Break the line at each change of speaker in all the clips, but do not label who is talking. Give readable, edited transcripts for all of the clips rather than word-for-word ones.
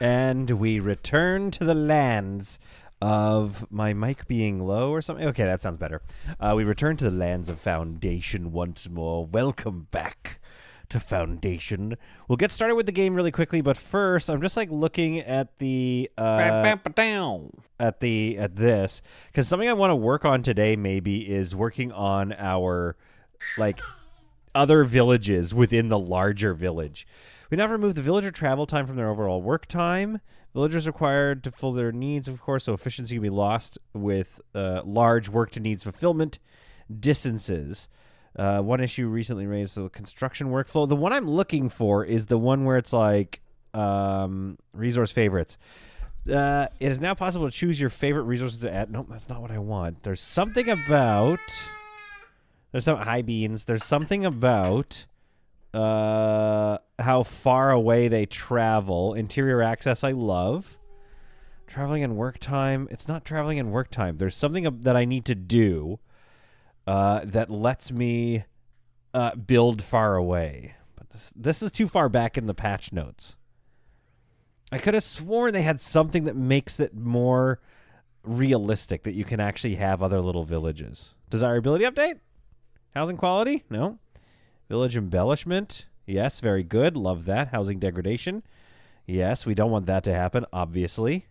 And we return to the lands of my mic being low or something. Okay, that sounds better. We return to the lands of Foundation once more. Welcome back to Foundation. We'll get started with the game really quickly, but first, I'm just like looking at the at this, because something I want to work on today maybe is working on our like other villages within the larger village. We now remove the villager travel time from their overall work time. Villagers required to fulfill their needs, of course, so efficiency can be lost with large work-to-needs fulfillment distances. One issue recently raised the construction workflow. The one I'm looking for is the one where it's like resource favorites. It is now possible to choose your favorite resources to add. Nope, that's not what I want. There's something about... There's some high beans. There's something about... how far away they travel. Interior access I love. Traveling in work time. It's not traveling in work time. There's something that I need to do that lets me build far away. But this is too far back in the patch notes. I could have sworn they had something that makes it more realistic, that you can actually have other little villages. Desirability update? Housing quality? No. Village embellishment. Yes, very good. Love that. Housing degradation. Yes, we don't want that to happen, obviously.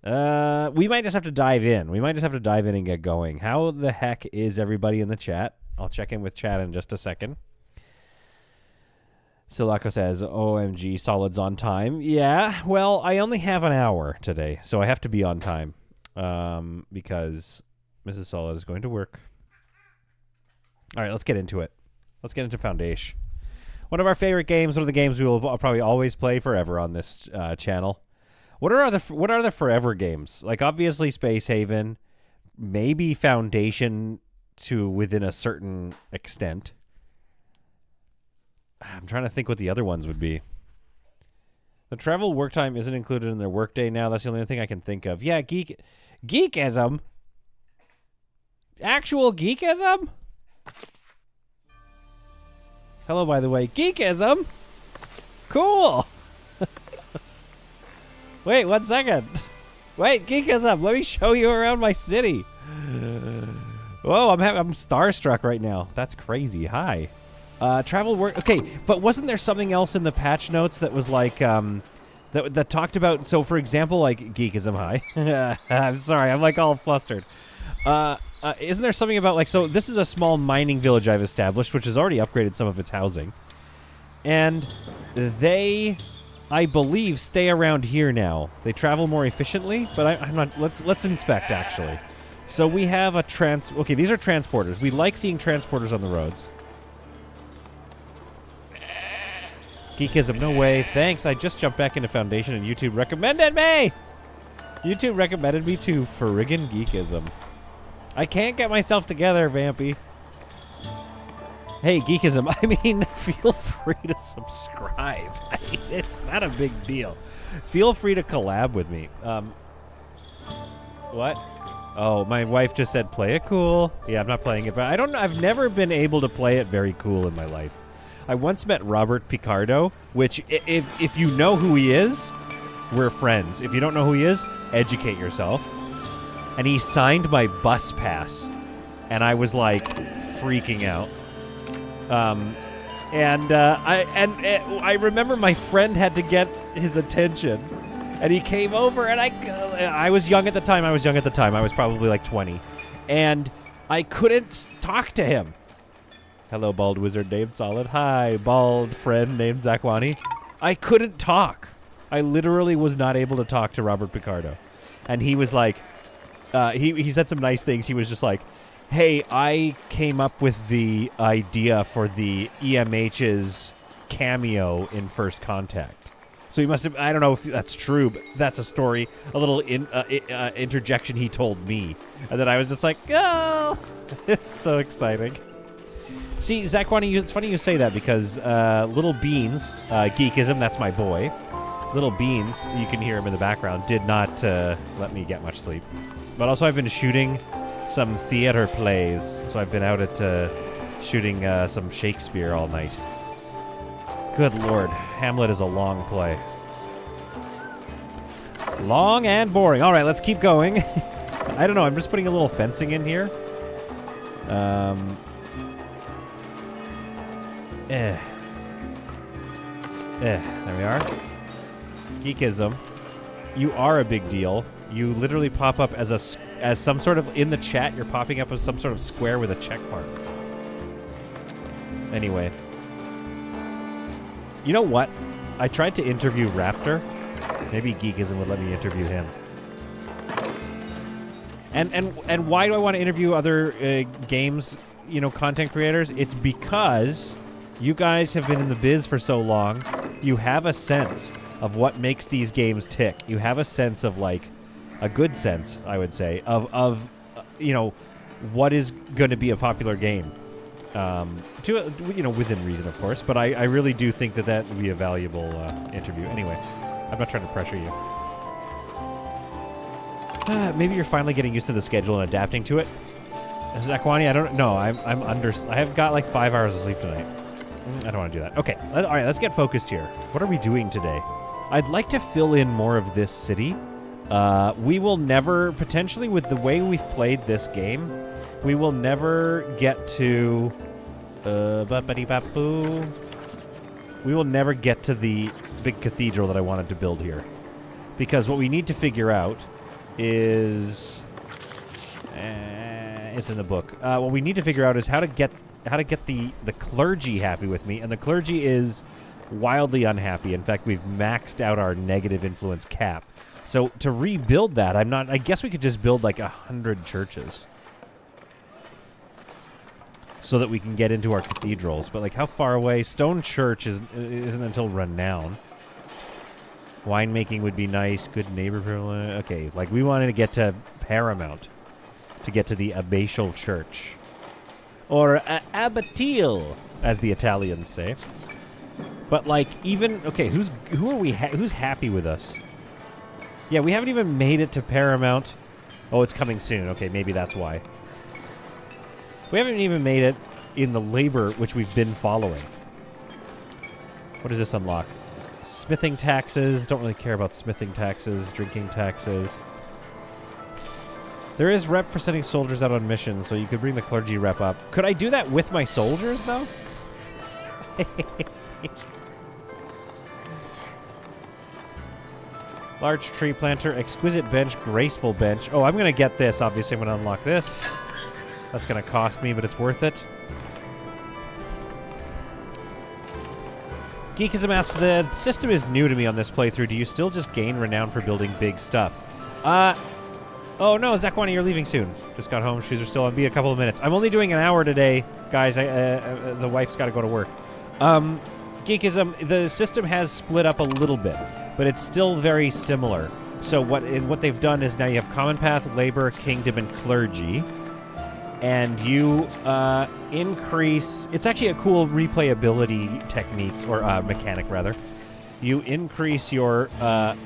We might just have to dive in. We might just have to dive in and get going. How the heck is everybody in the chat? I'll check in with chat in just a second. Silako says, OMG, Solid's on time. Yeah, well, I only have an hour today, so I have to be on time because Mrs. Solid is going to work. All right, let's get into it. Let's get into Foundation. One of our favorite games, one of the games we will probably always play forever on this channel. What are the forever games? Like, obviously, Space Haven, maybe Foundation to within a certain extent. I'm trying to think what the other ones would be. The travel work time isn't included in their workday now. That's the only thing I can think of. Yeah, geekism. Actual geekism? Hello, by the way. Geekism? Cool. Wait, 1 second. Wait, Geekism, let me show you around my city. Whoa, I'm starstruck right now. That's crazy. Hi. Travel work. Okay, but wasn't there something else in the patch notes that was like that talked about? So, for example, like Geekism. Hi. I'm sorry. I'm like all flustered. Isn't there something about like, so this is a small mining village I've established, which has already upgraded some of its housing, and they, I believe, stay around here now. They travel more efficiently, but I'm not. Let's inspect actually. So we have a okay, these are transporters. We like seeing transporters on the roads. Geekism, no way. Thanks. I just jumped back into Foundation and YouTube recommended me. YouTube recommended me to friggin' Geekism. I can't get myself together, Vampy. Hey, Geekism, I mean, feel free to subscribe. It's not a big deal. Feel free to collab with me. What? Oh, my wife just said play it cool. Yeah, I'm not playing it, but I don't know. I've never been able to play it very cool in my life. I once met Robert Picardo, which, if you know who he is, we're friends. If you don't know who he is, educate yourself. And he signed my bus pass, and I was like freaking out. I remember my friend had to get his attention, and he came over, and I was young at the time. I was probably like 20, and I couldn't talk to him. Hello, bald wizard named Solid. Hi, bald friend named Zakwani. I couldn't talk. I literally was not able to talk to Robert Picardo, and he was like, he said some nice things. He was just like, hey, I came up with the idea for the EMH's cameo in First Contact. So he must have, I don't know if that's true, but that's a story, a little interjection he told me. And then I was just like, oh, it's so exciting. See, Zakwani, it's funny you say that because Little Beans, Geekism, that's my boy. Little Beans, you can hear him in the background, did not let me get much sleep. But also I've been shooting some theater plays, so I've been out at shooting some Shakespeare all night. Good Lord. Hamlet is a long play. Long and boring. All right, let's keep going. I don't know. I'm just putting a little fencing in here. There we are. Geekism. You are a big deal. You literally pop up as some sort of, in the chat, you're popping up as some sort of square with a check mark. Anyway. You know what? I tried to interview Raptor. Maybe Geekism would let me interview him. And why do I want to interview other games, content creators? It's because you guys have been in the biz for so long. You have a sense of what makes these games tick. You have a sense of, like, a good sense, I would say, of what is going to be a popular game. Within reason, of course. But I really do think that would be a valuable interview. Anyway, I'm not trying to pressure you. Maybe you're finally getting used to the schedule and adapting to it. Zakwani, I don't know. I have got like 5 hours of sleep tonight. I don't want to do that. Okay, all right, let's get focused here. What are we doing today? I'd like to fill in more of this city. We will never, potentially with the way we've played this game, we will never get to... we will never get to the big cathedral that I wanted to build here. Because what we need to figure out is... it's in the book. What we need to figure out is how to get the clergy happy with me, and the clergy is wildly unhappy. In fact, we've maxed out our negative influence cap. So to rebuild that, I guess we could just build like 100 churches so that we can get into our cathedrals. But like, how far away? Stone Church isn't until Renown. Winemaking would be nice. Good neighbor privilege. Okay, like we wanted to get to Paramount to get to the abbatial church. Or abbatial, as the Italians say. But like, even okay, who's happy with us? Yeah, we haven't even made it to Paramount. Oh, it's coming soon. Okay, maybe that's why. We haven't even made it in the labor which we've been following. What does this unlock? Smithing taxes. Don't really care about smithing taxes. Drinking taxes. There is rep for sending soldiers out on missions, so you could bring the clergy rep up. Could I do that with my soldiers, though? Large tree planter, exquisite bench, graceful bench. Oh, I'm going to get this. Obviously, I'm going to unlock this. That's going to cost me, but it's worth it. Geekism asks, the system is new to me on this playthrough. Do you still just gain renown for building big stuff? Oh, no, Zakwani, you're leaving soon. Just got home. Shoes are still on. Be a couple of minutes. I'm only doing an hour today. Guys, the wife's got to go to work. Geekism, the system has split up a little bit, but it's still very similar. So what they've done is now you have Common Path, Labor, Kingdom, and Clergy. And you increase... It's actually a cool replayability technique, or mechanic, rather. You increase your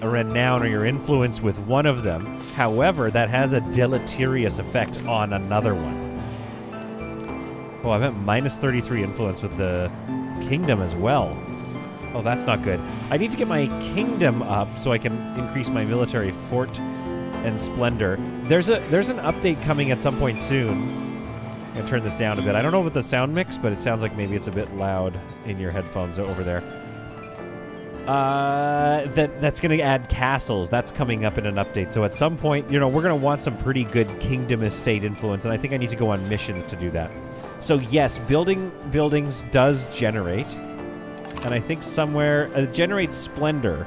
renown or your influence with one of them. However, that has a deleterious effect on another one. Oh, I'm at minus 33 influence with the Kingdom as well. Oh, that's not good. I need to get my Kingdom up so I can increase my military fort and splendor. There's an update coming at some point soon. I'm going to turn this down a bit. I don't know about the sound mix, but it sounds like maybe it's a bit loud in your headphones over there. That's going to add castles. That's coming up in an update. So at some point, we're going to want some pretty good Kingdom estate influence, and I think I need to go on missions to do that. So yes, building buildings does generate, and I think somewhere generates splendor,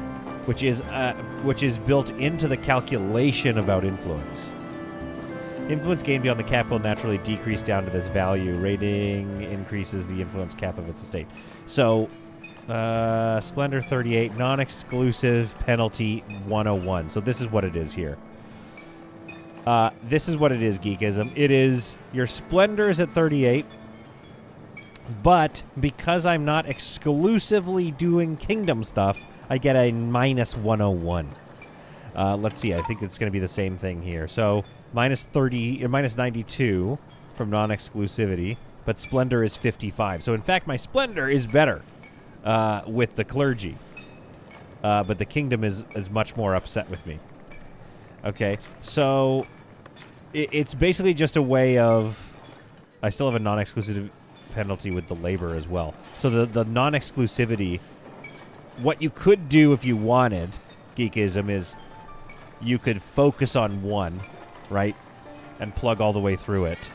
which is built into the calculation about influence. Influence gained beyond the cap will naturally decrease down to this value. Rating increases the influence cap of its estate. So, Splendor 38, non-exclusive, penalty 101. So this is what it is here. This is what it is, Geekism. It is, your Splendor is at 38, but because I'm not exclusively doing Kingdom stuff, I get a minus 101. Let's see, I think it's going to be the same thing here. So, minus 30, or minus 92 from non-exclusivity, but Splendor is 55. So, in fact, my Splendor is better. with the clergy. But the kingdom is much more upset with me. Okay, so it's basically just a way of... I still have a non-exclusive penalty with the labor as well. So the non-exclusivity... What you could do if you wanted, Geekism, is you could focus on one, right? And plug all the way through it.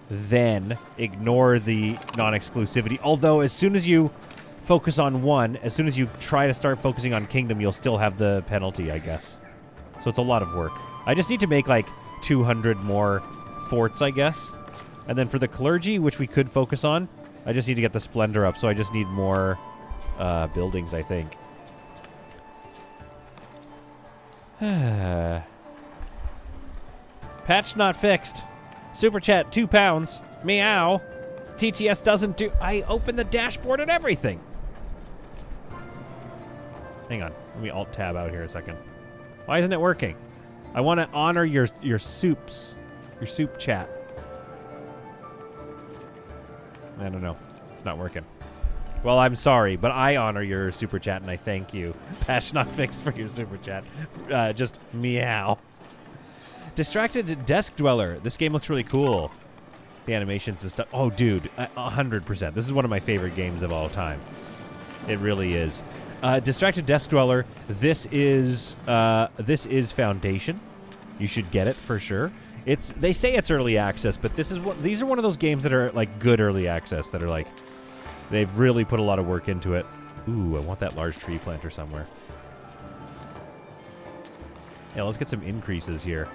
Then ignore the non-exclusivity. Although as soon as you focus on one, as soon as you try to start focusing on kingdom, you'll still have the penalty, I guess. So it's a lot of work. I just need to make like 200 more forts, I guess. And then for the clergy, which we could focus on, I just need to get the splendor up. So I just need more buildings, I think. Patch not fixed. Super chat, £2. Meow. TTS doesn't do... I open the dashboard and everything. Hang on. Let me alt-tab out here a second. Why isn't it working? I want to honor your soups. Your soup chat. I don't know. It's not working. Well, I'm sorry, but I honor your super chat and I thank you. Patch not fixed for your super chat. Just meow. Distracted Desk Dweller. This game looks really cool. The animations and stuff. Oh, dude, 100%. This is one of my favorite games of all time. It really is. Distracted Desk Dweller. This is Foundation. You should get it for sure. They say it's early access, but these are one of those games that are like good early access. That are like they've really put a lot of work into it. Ooh, I want that large tree planter somewhere. Yeah, let's get some increases here.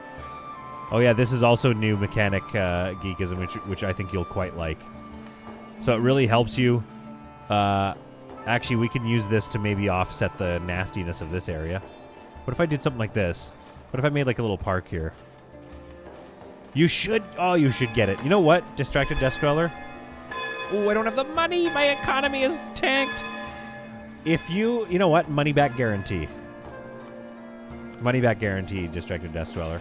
Oh yeah, this is also new mechanic geekism, which I think you'll quite like. So it really helps you. Actually, we can use this to maybe offset the nastiness of this area. What if I did something like this? What if I made like a little park here? You should get it. You know what, Distracted Desk Dweller? Ooh, I don't have the money. My economy is tanked. If you know what, money back guarantee. Money back guarantee, Distracted Desk Dweller.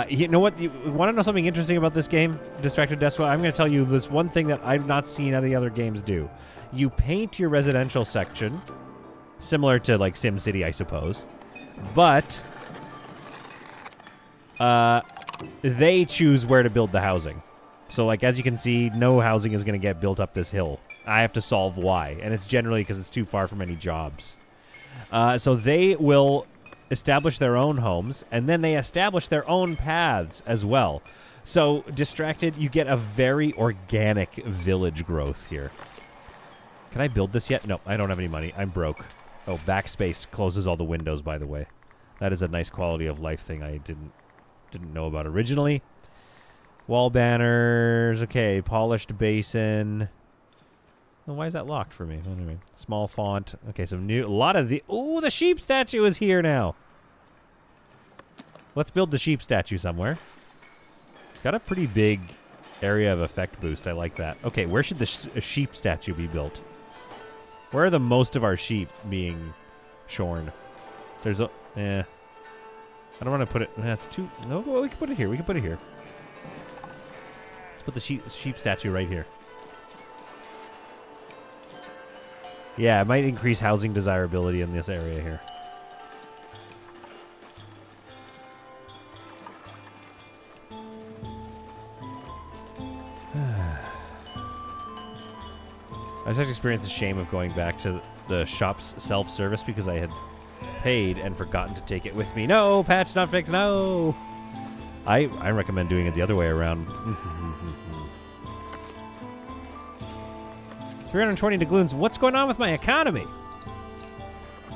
You know what? You want to know something interesting about this game, Distracted Desk Dweller? I'm going to tell you this one thing that I've not seen any other games do. You paint your residential section, similar to like SimCity, I suppose, but they choose where to build the housing. So, like, as you can see, no housing is going to get built up this hill. I have to solve why, and it's generally because it's too far from any jobs. So they will establish their own homes, and then they establish their own paths as well. So, Distracted, you get a very organic village growth here. Can I build this yet? No, I don't have any money. I'm broke. Oh, backspace closes all the windows, by the way. That is a nice quality of life thing I didn't know about originally. Wall banners. Okay, polished basin. Well, why is that locked for me? Anyway, small font. Okay, some new... A lot of the... Ooh, the sheep statue is here now. Let's build the sheep statue somewhere. It's got a pretty big area of effect boost. I like that. Okay, where should the sheep statue be built? Where are the most of our sheep being shorn? There's a... I don't want to put it... That's too... No, well, we can put it here. We can put it here. Let's put the sheep statue right here. Yeah, it might increase housing desirability in this area here. I just experienced the shame of going back to the shop's self-service because I had paid and forgotten to take it with me. No, patch not fixed, no! I recommend doing it the other way around. 320 doubloons. What's going on with my economy?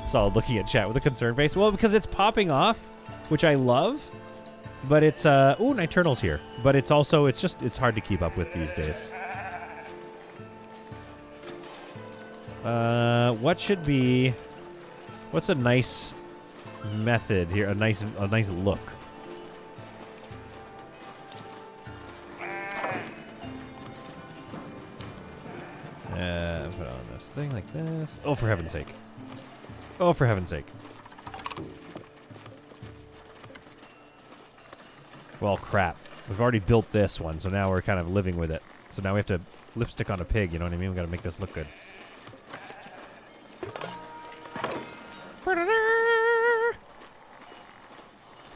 Solid looking at chat with a concerned face. Well, because it's popping off, which I love, but it's ooh, Niturnal's here. But it's also it's hard to keep up with these days. What's a nice method here? A nice look. Put on this thing like this. Oh, for heaven's sake. Oh, for heaven's sake. Well, crap. We've already built this one, so now we're kind of living with it. So now we have to lipstick on a pig, you know what I mean? We gotta make this look good.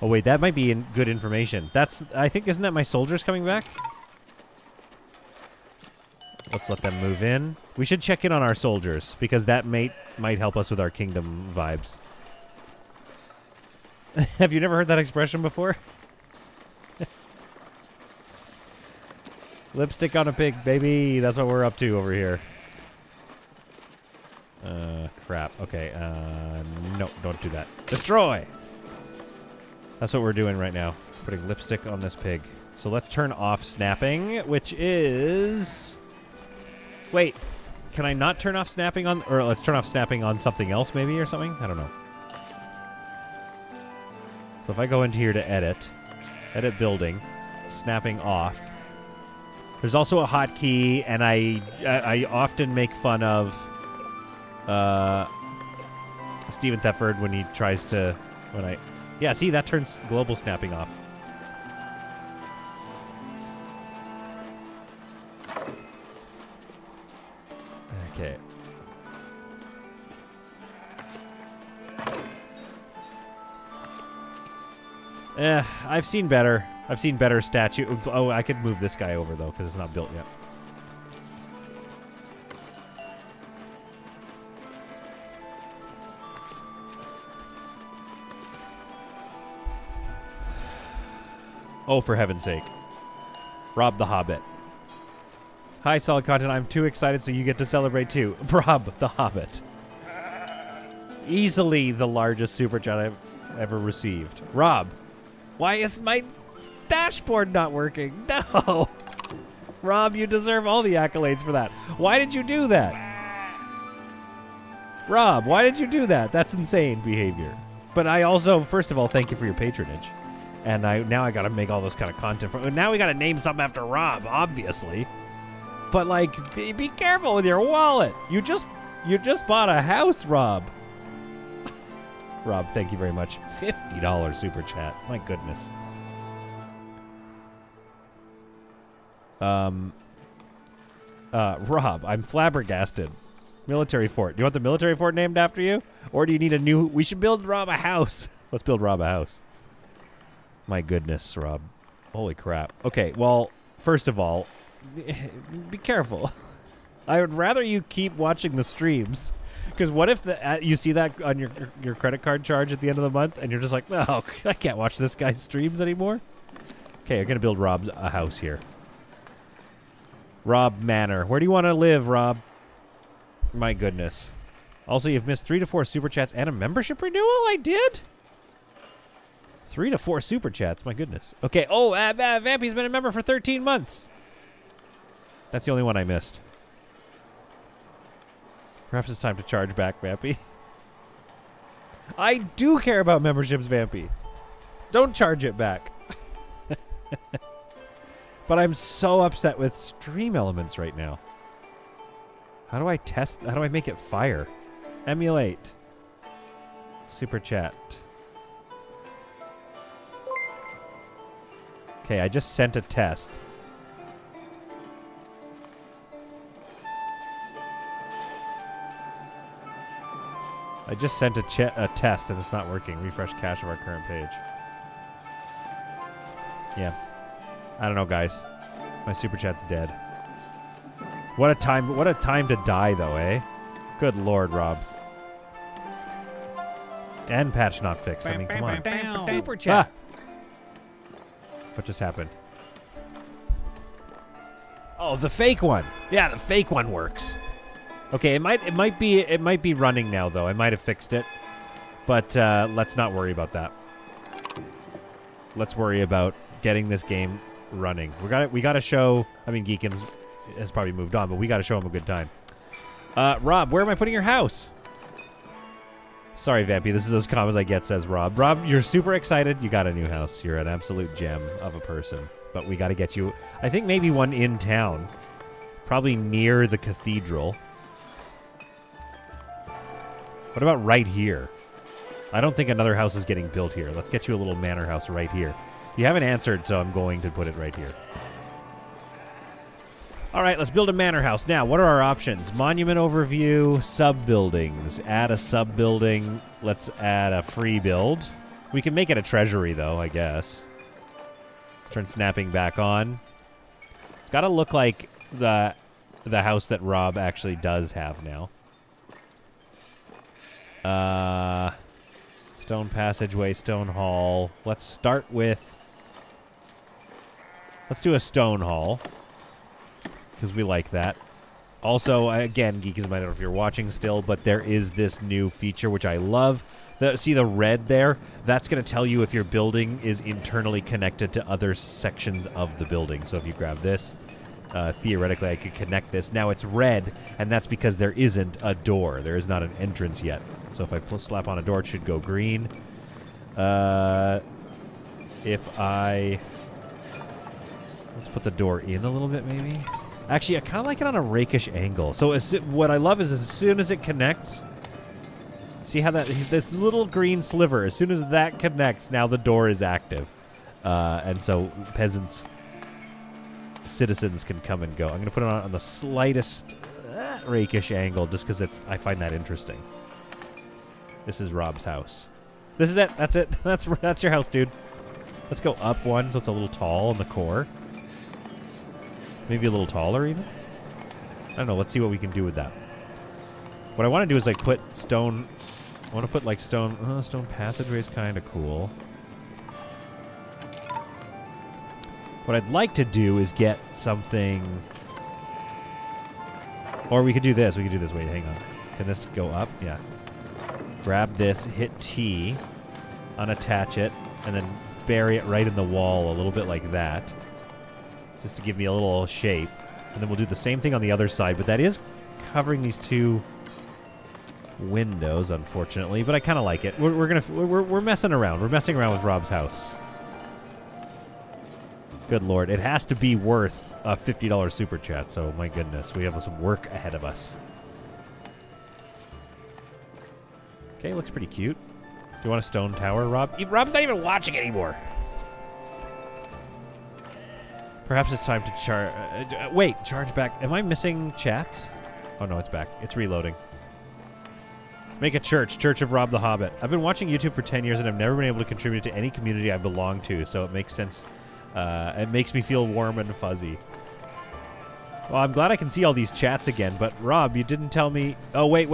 Oh, wait, that might be good information. I think, isn't that my soldiers coming back? Let's let them move in. We should check in on our soldiers, because that might help us with our kingdom vibes. Have you never heard that expression before? Lipstick on a pig, baby. That's what we're up to over here. Crap. Okay, no, don't do that. Destroy! That's what we're doing right now. Putting lipstick on this pig. So let's turn off snapping, which is... Wait, can I not turn off snapping on... Or let's turn off snapping on something else maybe or something? I don't know. So if I go into here to edit building, snapping off. There's also a hotkey, and I often make fun of Stephen Thetford when he tries to... Yeah, see, that turns global snapping off. Okay. I've seen better. I've seen better statue. Oh, I could move this guy over, though, because it's not built yet. Oh, for heaven's sake. Rob the Hobbit. Hi, Solid Content. I'm too excited, so you get to celebrate, too. Rob the Hobbit. Easily the largest super chat I've ever received. Rob, why is my dashboard not working? No. Rob, you deserve all the accolades for that. Why did you do that? Rob, why did you do that? That's insane behavior. But I also, first of all, thank you for your patronage. And now I gotta make all this kind of content. Now we gotta name something after Rob, obviously. But like, be careful with your wallet. You just bought a house, Rob. Rob, thank you very much. $50 super chat. My goodness. Rob, I'm flabbergasted. Military fort. Do you want the military fort named after you? Or do you need a new... We should build Rob a house. Let's build Rob a house. My goodness, Rob. Holy crap. Okay, well, first of all, be careful. I would rather you keep watching the streams. Because what if you see that on your credit card charge at the end of the month, and you're just like, no, I can't watch this guy's streams anymore? Okay, I'm going to build Rob a house here. Rob Manor. Where do you want to live, Rob? My goodness. Also, you've missed 3 to 4 super chats and a membership renewal? I did? 3 to 4 super chats. My goodness. Okay. Oh, Vampy's been a member for 13 months. That's the only one I missed. Perhaps it's time to charge back, Vampy. I do care about memberships, Vampy. Don't charge it back. But I'm so upset with Stream Elements right now. How do I test? How do I make it fire? Emulate. Super chat. Okay, I just sent a test. I just sent a test and it's not working. Refresh cache of our current page. Yeah. I don't know, guys. My super chat's dead. What a time to die, though, eh? Good lord, Rob. And patch not fixed. I mean, come on. Super chat. What just happened? Oh, the fake one. Yeah, the fake one works. Okay, it might be running now, though. I might have fixed it, but let's not worry about that. Let's worry about getting this game running. We got to show. I mean, Geekin has probably moved on, but we got to show him a good time. Rob, where am I putting your house? Sorry, Vampy. This is as calm as I get, says Rob. Rob, you're super excited. You got a new house. You're an absolute gem of a person. But we got to get you, I think maybe one in town. Probably near the cathedral. What about right here? I don't think another house is getting built here. Let's get you a little manor house right here. You haven't answered, so I'm going to put it right here. All right, let's build a manor house. Now, what are our options? Monument overview, sub-buildings. Add a sub-building. Let's add a free build. We can make it a treasury, though, I guess. Let's turn snapping back on. It's got to look like the house that Rob actually does have now. Stone passageway, stone hall. Let's start with... Let's do a stone hall. Because we like that. Also, again, Geekies, I don't know if you're watching still, but there is this new feature which I love. See the red there? That's going to tell you if your building is internally connected to other sections of the building. So if you grab this, theoretically I could connect this. Now it's red, and that's because there isn't a door. There is not an entrance yet. So if I slap on a door, it should go green. If I... Let's put the door in a little bit, maybe. Actually, I kind of like it on a rakish angle. So what I love is as soon as it connects, see how this little green sliver, as soon as that connects, now the door is active. And so peasants, citizens can come and go. I'm going to put it on the slightest rakish angle just because I find that interesting. This is Rob's house. This is it. That's it. That's your house, dude. Let's go up one so it's a little tall in the core. Maybe a little taller even? I don't know. Let's see what we can do with that. What I want to do is like put stone... I want to put like stone... stone passageway is kind of cool. What I'd like to do is get something... Or we could do this. We could do this. Wait, hang on. Can this go up? Yeah. Grab this, hit T, unattach it, and then bury it right in the wall a little bit like that. Just to give me a little shape. And then we'll do the same thing on the other side, but that is covering these two windows, unfortunately. But I kind of like it. We're messing around. We're messing around with Rob's house. Good lord, it has to be worth a $50 super chat. So my goodness, we have some work ahead of us. Okay, looks pretty cute. Do you want a stone tower, Rob? Rob's not even watching anymore. Perhaps it's time to charge back. Am I missing chats? Oh, no, it's back. It's reloading. Make a church. Church of Rob the Hobbit. I've been watching YouTube for 10 years, and I've never been able to contribute to any community I belong to, so it makes sense. It makes me feel warm and fuzzy. Well, I'm glad I can see all these chats again, but Rob, you didn't tell me... Oh, wait.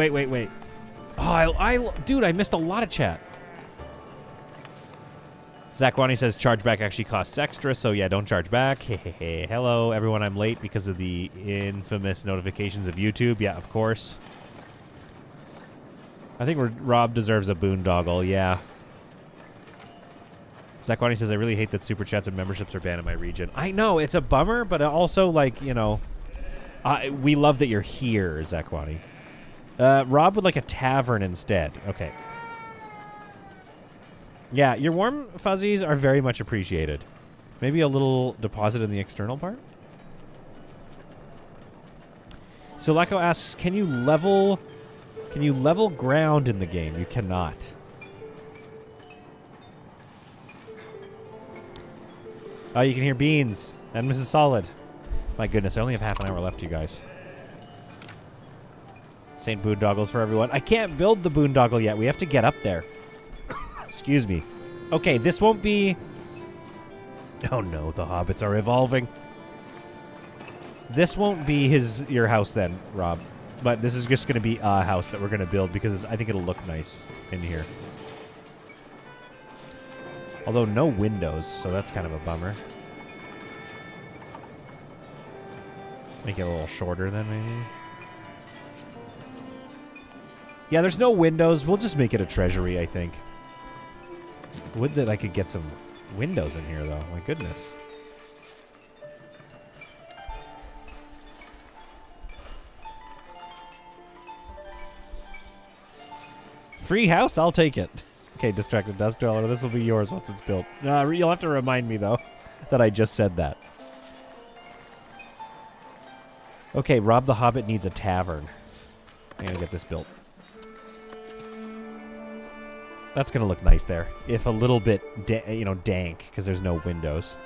Oh, dude, I missed a lot of chat. Zakwani says chargeback actually costs extra, so yeah, don't charge back. Hey. Hello, everyone. I'm late because of the infamous notifications of YouTube. Yeah, of course. I think Rob deserves a boondoggle, yeah. Zakwani says, I really hate that super chats and memberships are banned in my region. I know, it's a bummer, but also, like, you know, we love that you're here, Zakwani. Rob would like a tavern instead. Okay. Yeah, your warm fuzzies are very much appreciated. Maybe a little deposit in the external part? So Leko asks, can you level ground in the game? You cannot. Oh, you can hear Beans and Mrs. Solid. My goodness, I only have half an hour left, you guys. St. Boondoggles for everyone. I can't build the boondoggle yet. We have to get up there. Excuse me. Okay, this won't be... Oh no, the hobbits are evolving. This won't be your house then, Rob. But this is just going to be a house that we're going to build because I think it'll look nice in here. Although no windows, so that's kind of a bummer. Make it a little shorter then, maybe. Yeah, there's no windows. We'll just make it a treasury, I think. Would that I could get some windows in here, though. My goodness. Free house? I'll take it. Okay, Distracted Dust Dweller. This will be yours once it's built. You'll have to remind me, though, that I just said that. Okay, Rob the Hobbit needs a tavern. I'm going to get this built. That's going to look nice there. If a little bit, dank, because there's no windows.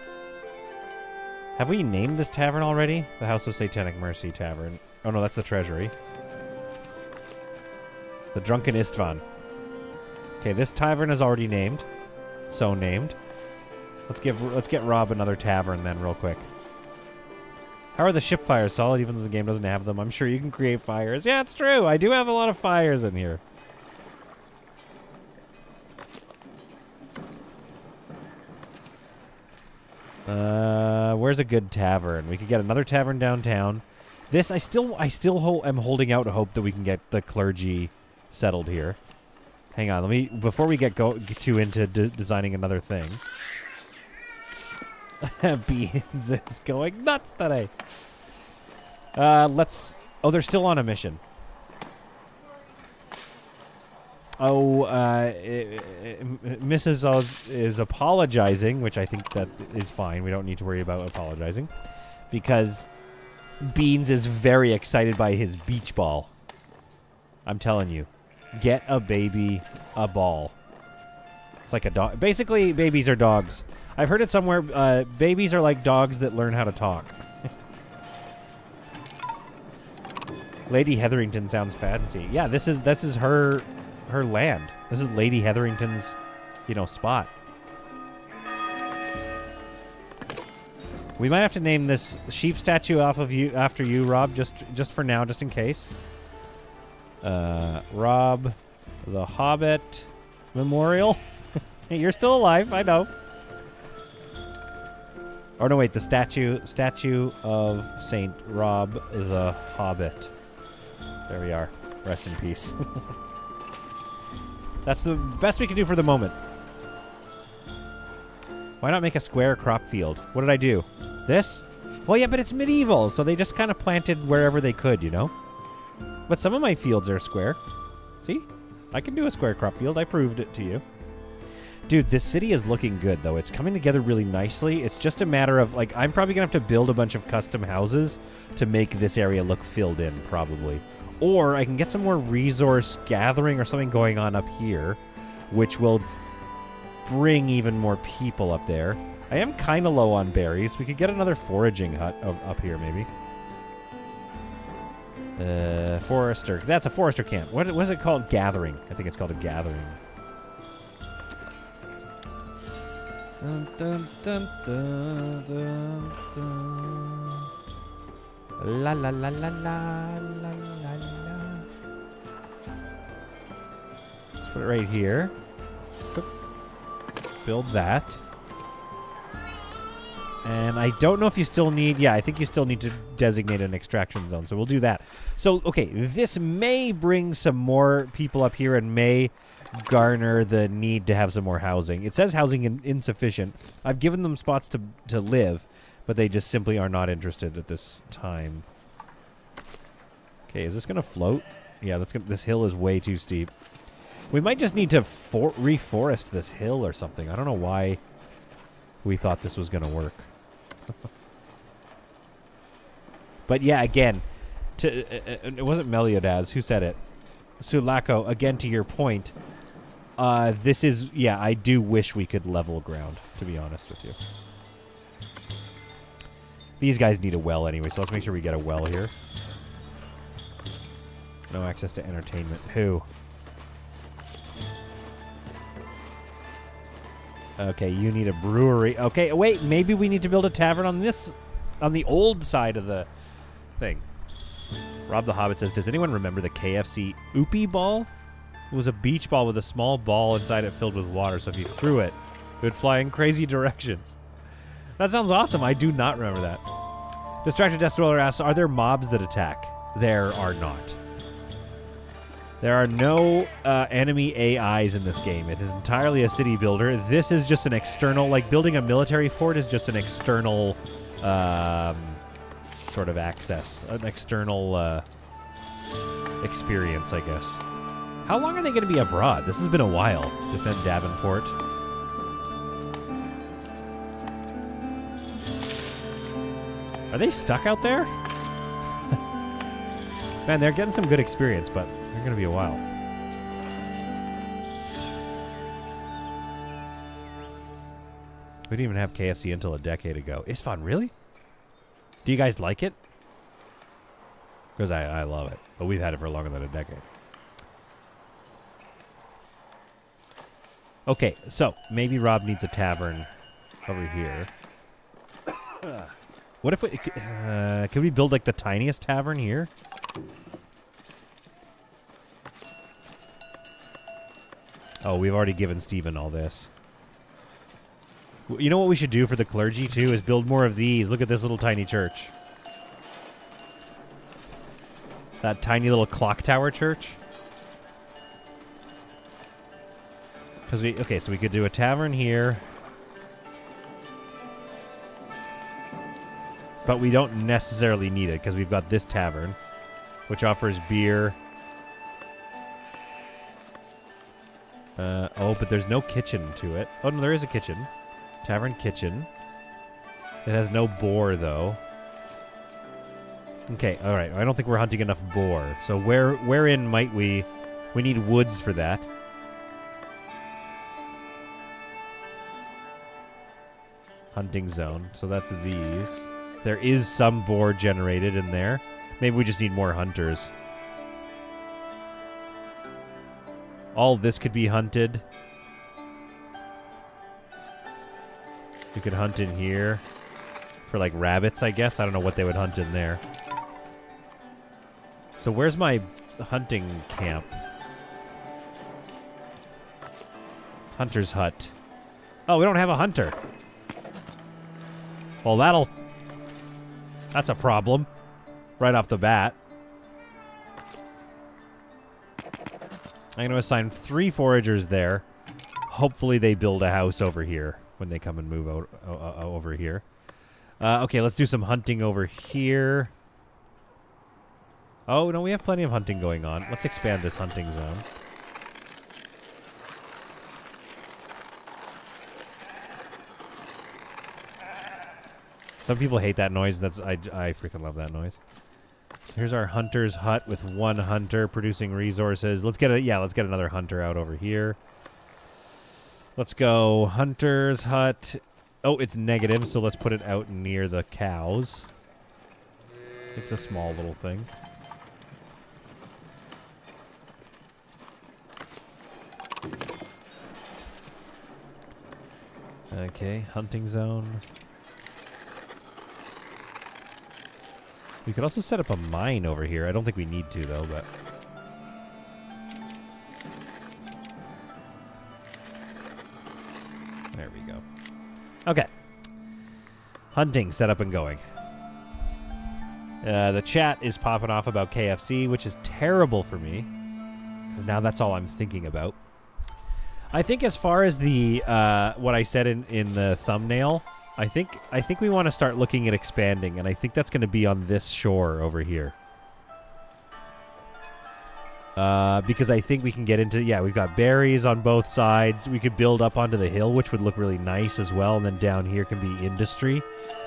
Have we named this tavern already? The House of Satanic Mercy Tavern. Oh no, that's the treasury. The Drunken Istvan. Okay, this tavern is already named. So named. Let's get Rob another tavern then real quick. How are the ship fires solid even though the game doesn't have them? I'm sure you can create fires. Yeah, it's true. I do have a lot of fires in here. Where's a good tavern? We could get another tavern downtown. This I still am holding out hope that we can get the clergy settled here. Hang on, let me before we get too into designing another thing. Beans is going nuts today. Oh, they're still on a mission. Oh, Mrs. Oz is apologizing, which I think that is fine. We don't need to worry about apologizing. Because Beans is very excited by his beach ball. I'm telling you. Get a baby a ball. It's like a dog. Basically, babies are dogs. I've heard it somewhere. Babies are like dogs that learn how to talk. Lady Hetherington sounds fancy. Yeah, this is her land. This is Lady Hetherington's, spot. We might have to name this sheep statue after you, Rob, just for now, just in case. Rob the Hobbit Memorial. Hey, you're still alive, I know. Oh no, wait, the statue of Saint Rob the Hobbit. There we are. Rest in peace. That's the best we can do for the moment. Why not make a square crop field? What did I do? This? Well, yeah, but it's medieval, so they just kind of planted wherever they could, But some of my fields are square. See? I can do a square crop field. I proved it to you. Dude, this city is looking good, though. It's coming together really nicely. It's just a matter of, I'm probably going to have to build a bunch of custom houses to make this area look filled in, probably. Or I can get some more resource gathering or something going on up here, which will bring even more people up there. I am kind of low on berries. We could get another foraging hut up here, maybe. Forester. That's a forester camp. What is it called? Gathering. I think it's called a gathering. Dun, dun, dun, dun, dun, dun. La la la la la la la la. Let's put it right here. Build that. And I don't know if you still need... Yeah, I think you still need to designate an extraction zone, so we'll do that. So, okay, this may bring some more people up here and may garner the need to have some more housing. It says housing insufficient. I've given them spots to live, but they just simply are not interested at this time. Okay, is this going to float? Yeah, this hill is way too steep. We might just need to reforest this hill or something. I don't know why we thought this was going to work. But yeah, again, it wasn't Meliodas who said it. Sulako, again, to your point, this is, yeah, I do wish we could level ground, to be honest with you. These guys need a well anyway, so let's make sure we get a well here. No access to entertainment. Who? Okay, you need a brewery. Okay, wait, maybe we need to build a tavern on the old side of the thing. Rob the Hobbit says, does anyone remember the KFC Oopie ball? It was a beach ball with a small ball inside it filled with water, so if you threw it, it would fly in crazy directions. That sounds awesome. I do not remember that. Distracted Death Dweller asks, are there mobs that attack? There are not. There are no enemy AIs in this game. It is entirely a city builder. This is just an external, like building a military fort is just an external sort of access, an external experience, I guess. How long are they going to be abroad? This has been a while. Defend Davenport. Are they stuck out there? Man, they're getting some good experience, but they're going to be a while. We didn't even have KFC until a decade ago. Isfahan, really? Do you guys like it? Because I love it. But we've had it for longer than a decade. Okay, so maybe Rob needs a tavern over here. What if we... can we build, like, the tiniest tavern here? Oh, we've already given Steven all this. You know what we should do for the clergy, too, is build more of these. Look at this little tiny church. That tiny little clock tower church. Because we... Okay, so we could do a tavern here. But we don't necessarily need it, because we've got this tavern, which offers beer. Oh, but there's no kitchen to it. Oh, no, there is a kitchen. Tavern kitchen. It has no boar, though. Okay, all right. I don't think we're hunting enough boar. So wherein might we... We need woods for that. Hunting zone. So that's these. There is some boar generated in there. Maybe we just need more hunters. All this could be hunted. We could hunt in here. For like rabbits, I guess. I don't know what they would hunt in there. So where's my hunting camp? Hunter's hut. Oh, we don't have a hunter. Well, that's a problem. Right off the bat. I'm going to assign 3 foragers there. Hopefully they build a house over here when they come and move out, over here. Okay, let's do some hunting over here. Oh, no, we have plenty of hunting going on. Let's expand this hunting zone. Some people hate that noise. I freaking love that noise. Here's our hunter's hut with 1 hunter producing resources. Let's get another hunter out over here. Let's go hunter's hut. Oh, it's negative, so let's put it out near the cows. It's a small little thing. Okay, hunting zone. We could also set up a mine over here. I don't think we need to, though, but... There we go. Okay. Hunting set up and going. The chat is popping off about KFC, which is terrible for me. Because now that's all I'm thinking about. I think as far as the what I said in the thumbnail, I think we want to start looking at expanding, and I think that's going to be on this shore over here. Because I think we can get into... Yeah, we've got berries on both sides. We could build up onto the hill, which would look really nice as well, and then down here can be industry,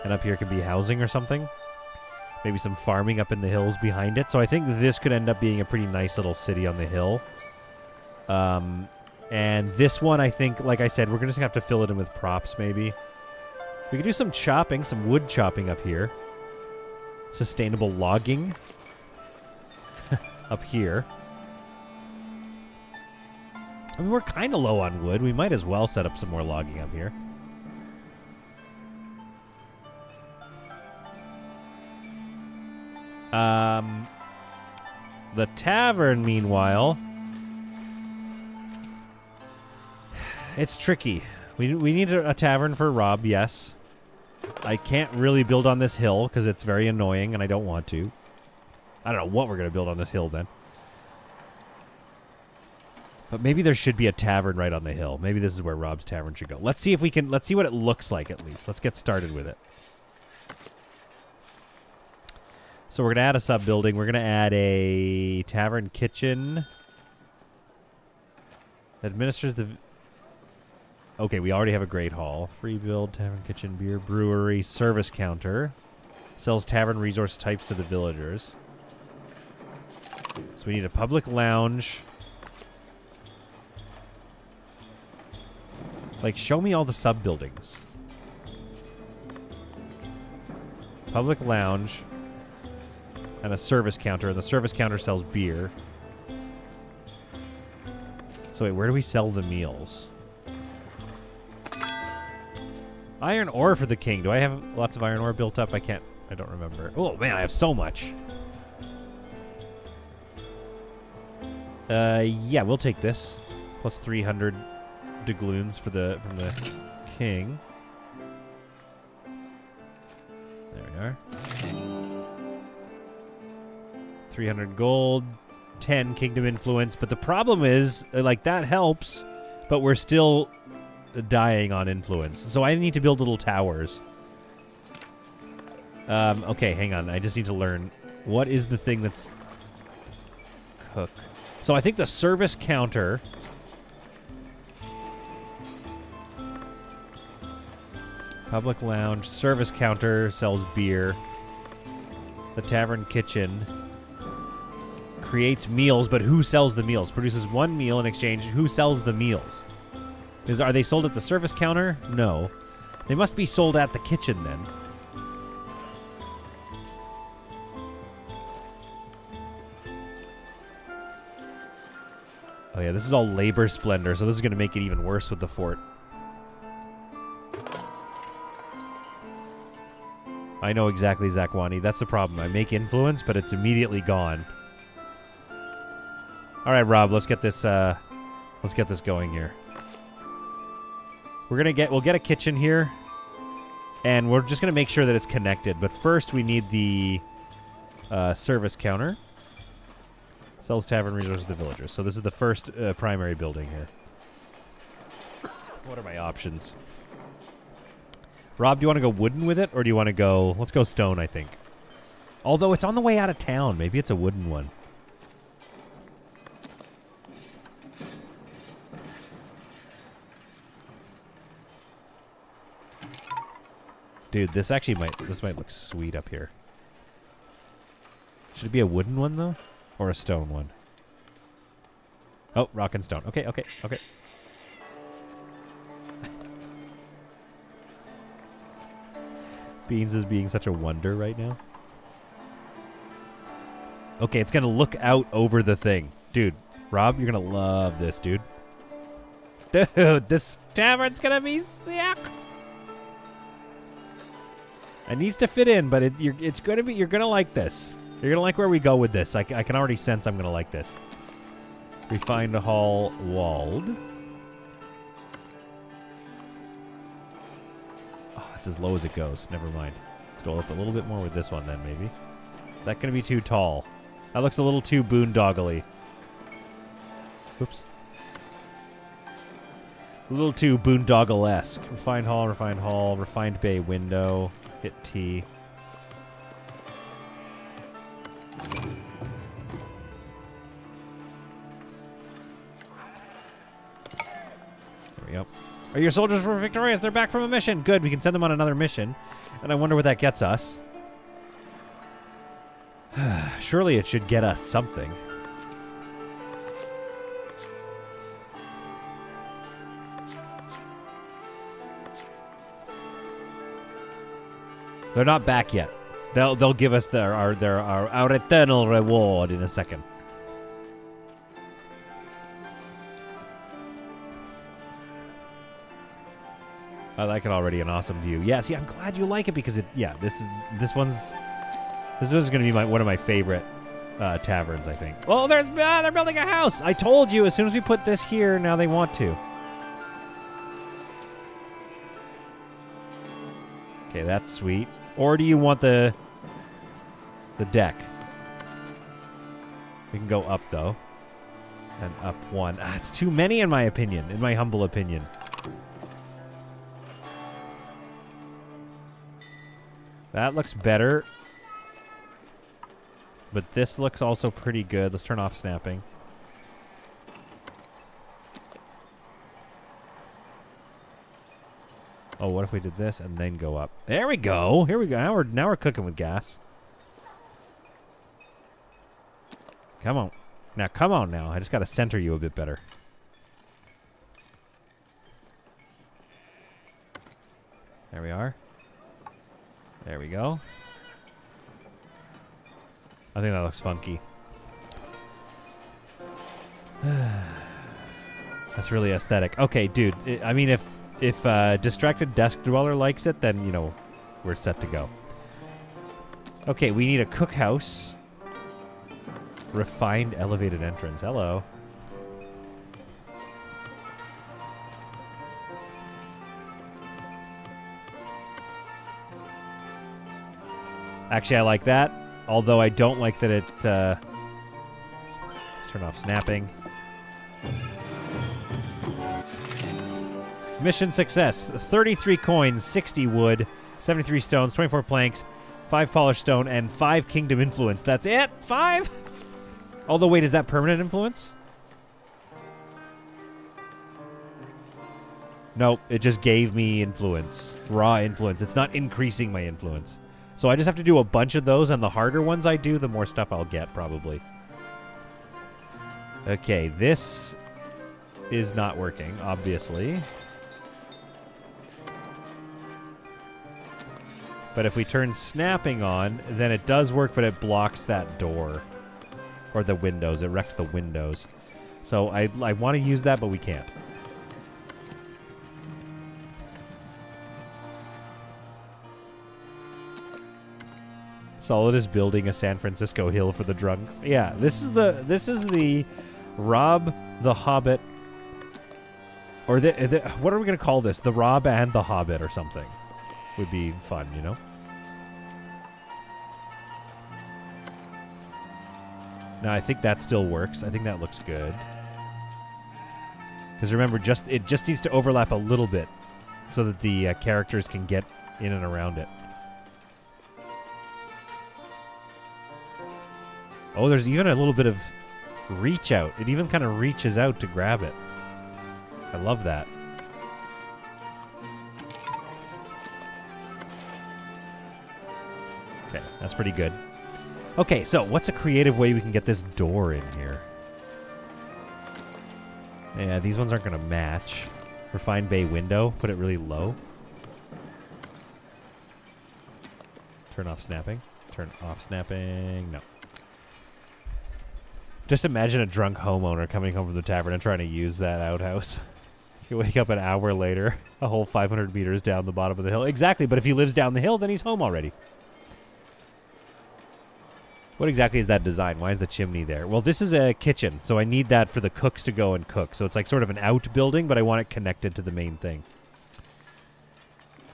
and up here can be housing or something. Maybe some farming up in the hills behind it. So I think this could end up being a pretty nice little city on the hill. And this one, I think, like I said, we're just going to have to fill it in with props, maybe. We could do some chopping, some wood chopping up here. Sustainable logging. Up here. I mean, we're kind of low on wood. We might as well set up some more logging up here. The tavern, meanwhile... It's tricky. We need a tavern for Rob, yes. I can't really build on this hill because it's very annoying and I don't want to. I don't know what we're going to build on this hill then. But maybe there should be a tavern right on the hill. Maybe this is where Rob's tavern should go. Let's see if we can... Let's see what it looks like at least. Let's get started with it. So we're going to add a sub-building. We're going to add a tavern kitchen. Administers the... Okay, we already have a great hall. Free build, tavern, kitchen, beer, brewery, service counter. Sells tavern resource types to the villagers. So we need a public lounge. Like, show me all the sub-buildings. Public lounge. And a service counter. And the service counter sells beer. So wait, where do we sell the meals? Iron ore for the king. Do I have lots of iron ore built up? I don't remember. Oh, man, I have so much. Yeah, we'll take this. Plus 300 doubloons from the king. There we are. 300 gold, 10 kingdom influence. But the problem is, like, that helps, but we're still dying on influence. So I need to build little towers. Okay, hang on. I just need to learn. What is the thing that's... Cook. So I think the service counter... Public lounge. Service counter sells beer. The tavern kitchen creates meals, but who sells the meals? Produces one meal in exchange. Who sells the meals? Are they sold at the service counter? No. They must be sold at the kitchen then. Oh yeah, this is all labor splendor, so this is going to make it even worse with the fort. I know exactly, Zakwani. That's the problem. I make influence, but it's immediately gone. All right, Rob, let's get this going here. We'll get a kitchen here, and we're just gonna make sure that it's connected. But first, we need the service counter. Sells tavern resources to villagers. So this is the first primary building here. What are my options? Rob, do you want to go wooden with it, or do you want to go... Let's go stone, I think. Although it's on the way out of town. Maybe it's a wooden one. Dude, this might look sweet up here. Should it be a wooden one, though? Or a stone one? Oh, rock and stone. Okay. Beans is being such a wonder right now. Okay, it's going to look out over the thing. Dude, Rob, you're going to love this, dude. Dude, this tavern's going to be sick. It needs to fit in, but you're gonna like this. You're gonna like where we go with this. I can already sense I'm gonna like this. Refined hall walled. Oh, that's as low as it goes. Never mind. Let's go up a little bit more with this one then, maybe. Is that gonna be too tall? That looks a little too boondoggly. Oops. A little too boondoggle-esque. Refined hall, refined bay window. Hit T. There we go. Are your soldiers were victorious? They're back from a mission. Good, we can send them on another mission. And I wonder what that gets us. Surely it should get us something. They're not back yet. They'll give us our eternal reward in a second. I like it already. An awesome view. Yeah, see, I'm glad you like it because this one's going to be one of my favorite taverns, I think. Oh, they're building a house. I told you as soon as we put this here, now they want to. Okay, that's sweet. Or do you want the deck? We can go up, though. And up one. Ah, it's too many in my opinion, in my humble opinion. That looks better. But this looks also pretty good. Let's turn off snapping. Oh, what if we did this and then go up? There we go. Here we go. Now we're cooking with gas. Come on. Now, come on now. I just got to center you a bit better. There we are. There we go. I think that looks funky. That's really aesthetic. Okay, dude. I mean, if Distracted Desk Dweller likes it, then, you know, we're set to go. Okay, we need a cookhouse. Refined elevated entrance. Hello. Actually, I like that. Although I don't like that it... let's turn off snapping. Mission success. 33 coins, 60 wood, 73 stones, 24 planks, 5 polished stone, and 5 kingdom influence. That's it? 5? Although, wait, is that permanent influence? Nope, it just gave me influence. Raw influence. It's not increasing my influence. So I just have to do a bunch of those, and the harder ones I do, the more stuff I'll get, probably. Okay, this is not working, obviously. But if we turn snapping on, then it does work, but it blocks that door. Or the windows. It wrecks the windows. So I want to use that, but we can't. Solid is building a San Francisco hill for the drunks. Yeah, this is the Rob the Hobbit, or what are we gonna call this? The Rob and the Hobbit or something would be fun, you know. Now I think that still works. I think that looks good. Because remember, it just needs to overlap a little bit, so that the characters can get in and around it. Oh, there's even a little bit of reach out. It even kind of reaches out to grab it. I love that. Okay, that's pretty good. Okay, so what's a creative way we can get this door in here? Yeah, these ones aren't going to match. Refined bay window. Put it really low. Turn off snapping. Turn off snapping. No. Just imagine a drunk homeowner coming home from the tavern and trying to use that outhouse. You wake up an hour later, a whole 500 meters down the bottom of the hill. Exactly, but if he lives down the hill, then he's home already. What exactly is that design? Why is the chimney there? Well, this is a kitchen, so I need that for the cooks to go and cook. So it's like sort of an outbuilding, but I want it connected to the main thing.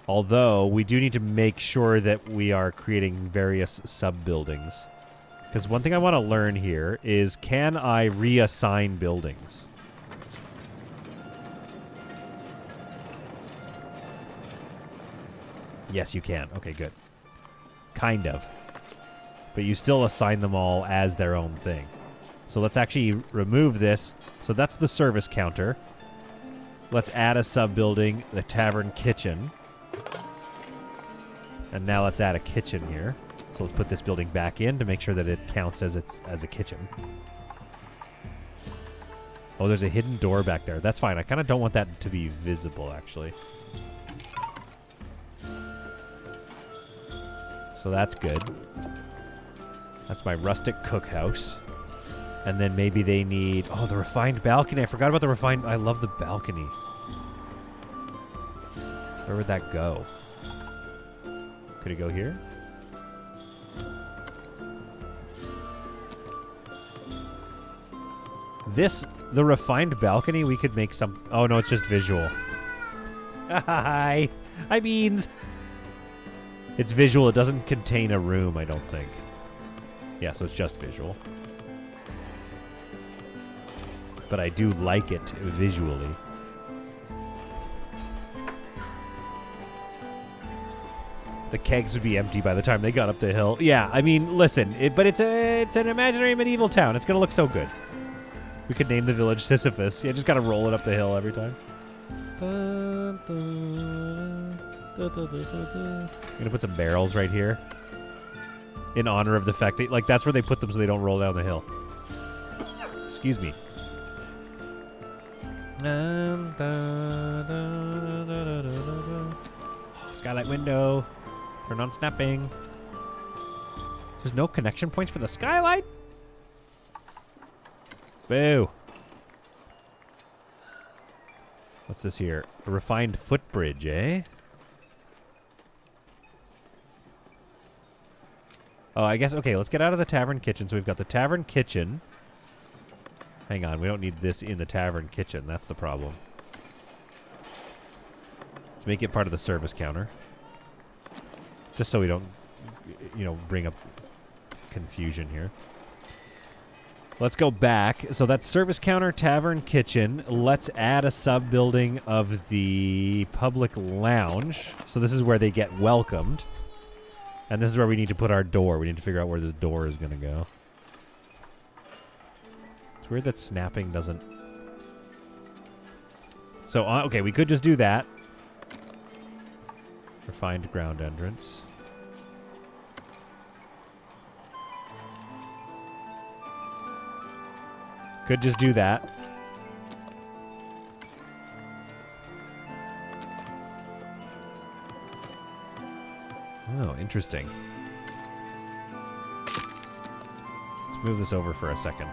Although, we do need to make sure that we are creating various sub-buildings. Because one thing I want to learn here is, can I reassign buildings? Yes, you can. Okay, good. Kind of. But you still assign them all as their own thing. So let's actually remove this. So that's the service counter. Let's add a sub-building, the tavern kitchen. And now let's add a kitchen here. So let's put this building back in to make sure that it counts as a kitchen. Oh, there's a hidden door back there. That's fine. I kind of don't want that to be visible, actually. So that's good. That's my rustic cookhouse. And then maybe they need... Oh, the refined balcony. I forgot about the refined... I love the balcony. Where would that go? Could it go here? The refined balcony, we could make some... Oh, no, it's just visual. Hi. Hi, Beans. It's visual. It doesn't contain a room, I don't think. Yeah, so it's just visual. But I do like it visually. The kegs would be empty by the time they got up the hill. Yeah, I mean, listen, but it's an imaginary medieval town. It's going to look so good. We could name the village Sisyphus. Yeah, just got to roll it up the hill every time. I'm going to put some barrels right here. In honor of the fact that, like, that's where they put them so they don't roll down the hill. Excuse me. Skylight window. Turn on snapping. There's no connection points for the skylight? Boo. What's this here? A refined footbridge, eh? Oh, I guess, okay, let's get out of the tavern kitchen. So we've got the tavern kitchen. Hang on, we don't need this in the tavern kitchen. That's the problem. Let's make it part of the service counter. Just so we don't, you know, bring up confusion here. Let's go back. So that's service counter, tavern, kitchen. Let's add a sub-building of the public lounge. So this is where they get welcomed. And this is where we need to put our door. We need to figure out where this door is going to go. It's weird that snapping doesn't... So, okay, we could just do that. Refined ground entrance. Could just do that. Oh, interesting. Let's move this over for a second.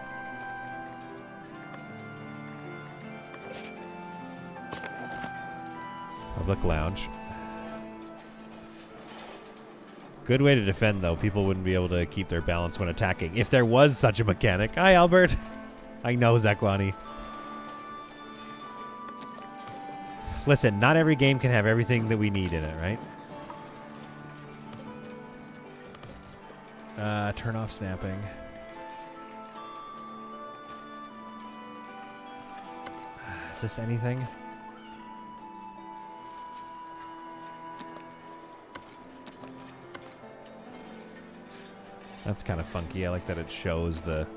Public lounge. Good way to defend, though. People wouldn't be able to keep their balance when attacking. If there was such a mechanic. Hi, Albert. I know, Zakwani. Listen, not every game can have everything that we need in it, right? Turn off snapping. Is this anything? That's kind of funky. I like that it shows the...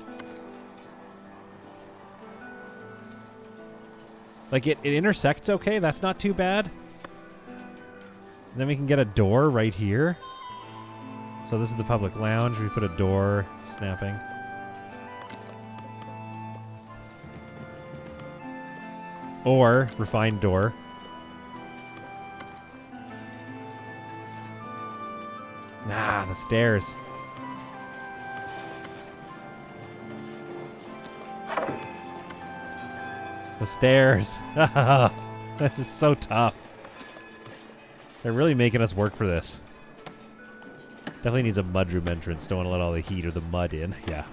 Like, it intersects okay. That's not too bad. And then we can get a door right here. So this is the public lounge. We put a door, snapping. Or refined door. Nah, the stairs. The stairs. That is so tough. They're really making us work for this. Definitely needs a mudroom entrance. Don't want to let all the heat or the mud in. Yeah.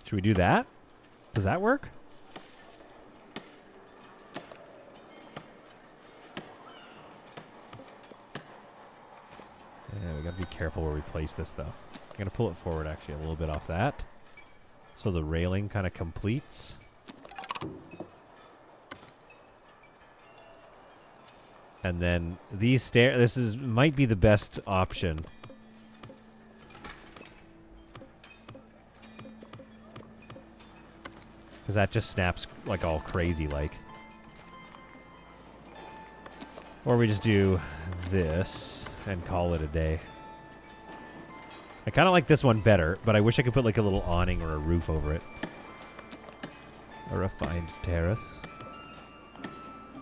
Should we do that? Does that work? Yeah, we gotta be careful where we place this, though. I'm gonna pull it forward, actually, a little bit off that. So the railing kind of completes. And then these stairs, this is might be the best option. Because that just snaps like all crazy like. Or we just do this and call it a day. I kind of like this one better, but I wish I could put like a little awning or a roof over it. A refined terrace.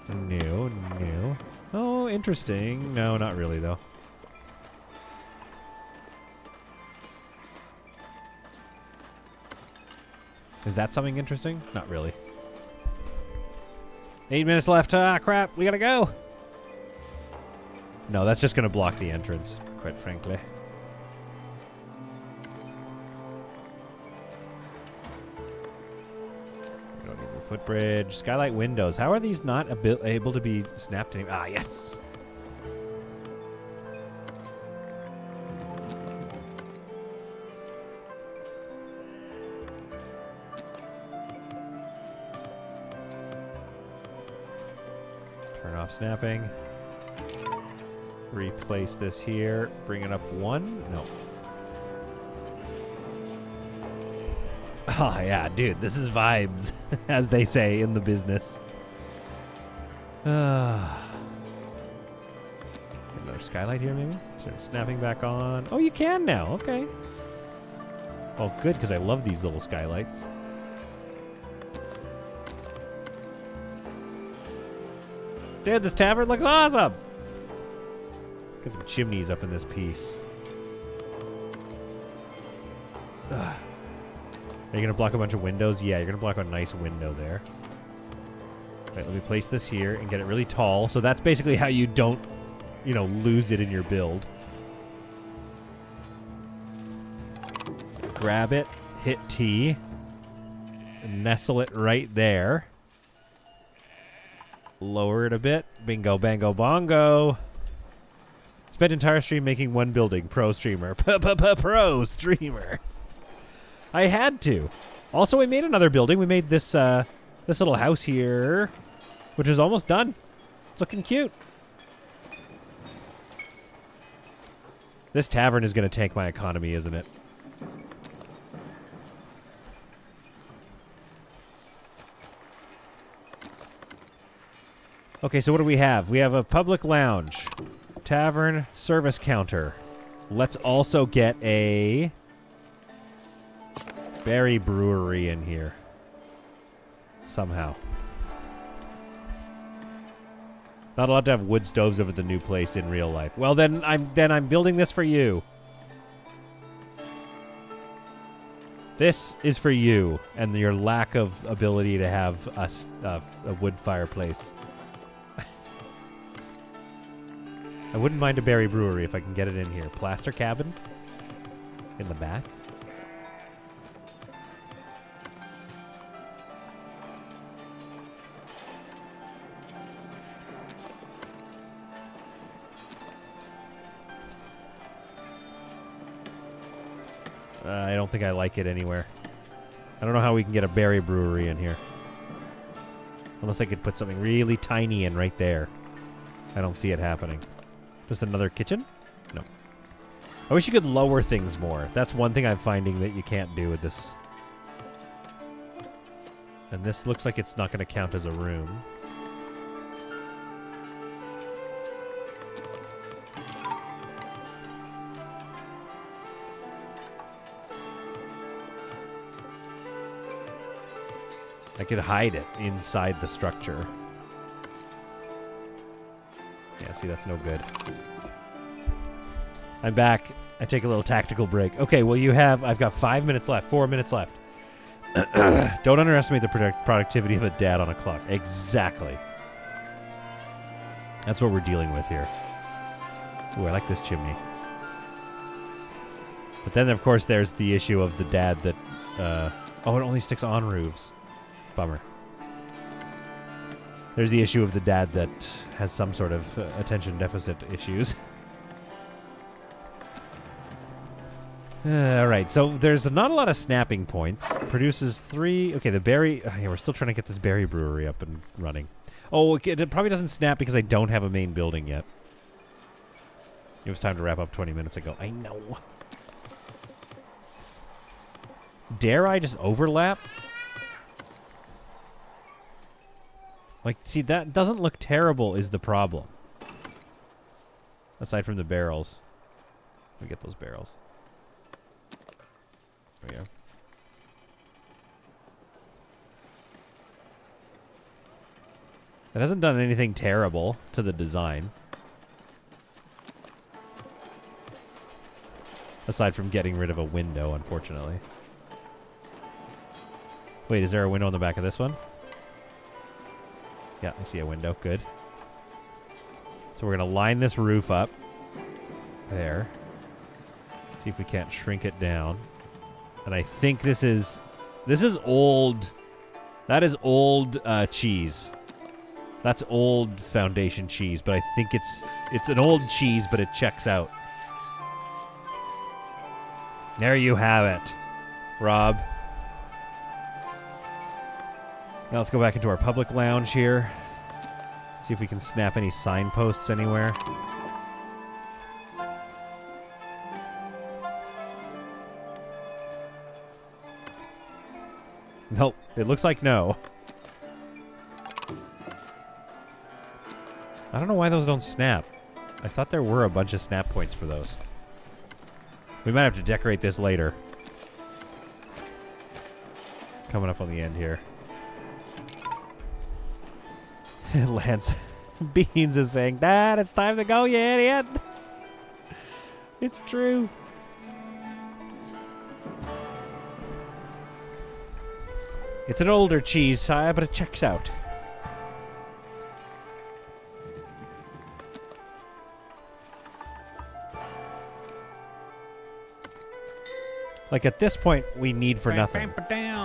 No, no. Oh, interesting. No, not really though. Is that something interesting? Not really. 8 minutes left. Ah, crap. We gotta go. No, that's just gonna block the entrance, quite frankly. We don't need the footbridge. Skylight windows. How are these not able to be snapped anymore? Ah, yes. Turn off snapping. Replace this here. Bring it up one. No. Oh, yeah, dude. This is vibes, as they say in the business. Another skylight here, maybe? Turn snapping back on. Oh, you can now. Okay. Oh, good, because I love these little skylights. Dude, this tavern looks awesome. Let's get some chimneys up in this piece. Ugh. Are you going to block a bunch of windows? Yeah, you're going to block a nice window there. Right, let me place this here and get it really tall. So that's basically how you don't, lose it in your build. Grab it, hit T, nestle it right there. Lower it a bit. Bingo, bango, bongo. Spent entire stream making one building. Pro streamer. Pro streamer. I had to. Also, we made another building. We made this this little house here, which is almost done. It's looking cute. This tavern is going to tank my economy, isn't it? Okay, so what do we have? We have a public lounge, tavern, service counter. Let's also get a berry brewery in here. Somehow. Not allowed to have wood stoves over the new place in real life. Well, then I'm building this for you. This is for you and your lack of ability to have a wood fireplace. I wouldn't mind a berry brewery if I can get it in here. Plaster cabin in the back. I don't think I like it anywhere. I don't know how we can get a berry brewery in here. Unless I could put something really tiny in right there. I don't see it happening. Just another kitchen? No. I wish you could lower things more. That's one thing I'm finding that you can't do with this. And this looks like it's not going to count as a room. I could hide it inside the structure. Yeah, see, that's no good. I'm back. I take a little tactical break. Okay, well, I've got 5 minutes left, 4 minutes left. Don't underestimate the productivity of a dad on a clock. Exactly. That's what we're dealing with here. Ooh, I like this chimney. But then, of course, there's the issue of the dad that... oh, it only sticks on roofs. Bummer. There's the issue of the dad that has some sort of attention deficit issues. All right, so there's not a lot of snapping points. Produces 3... Okay, the berry... yeah, we're still trying to get this berry brewery up and running. Oh, it probably doesn't snap because I don't have a main building yet. It was time to wrap up 20 minutes ago. I know. Dare I just overlap? Like, see, that doesn't look terrible is the problem. Aside from the barrels. Let me get those barrels. There we go. It hasn't done anything terrible to the design. Aside from getting rid of a window, unfortunately. Wait, is there a window on the back of this one? Yeah, I see a window. Good. So we're going to line this roof up. There. See if we can't shrink it down. And I think this is old. That is old cheese. That's old foundation cheese, but I think it's an old cheese, but it checks out. There you have it, Rob. Now let's go back into our public lounge here. See if we can snap any signposts anywhere. Nope, it looks like no. I don't know why those don't snap. I thought there were a bunch of snap points for those. We might have to decorate this later. Coming up on the end here. Lance Beans is saying, Dad, it's time to go, you idiot. It's true. It's an older cheese, but it checks out. Like at this point, we need for nothing.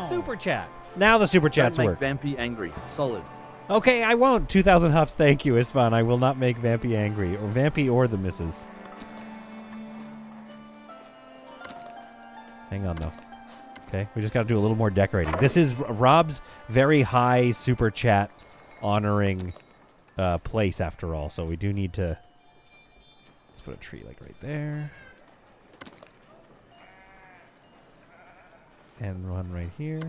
Super chat. Now the super chats work.
Don't make Vampy angry. Solid.
Okay, I won't. 2,000 huffs. Thank you, Istvan. I will not make Vampy angry, or Vampy or the missus. Hang on, though. Okay, we just got to do a little more decorating. This is Rob's very high super chat honoring place, after all. So we do need to. Let's put a tree like right there. And one right here.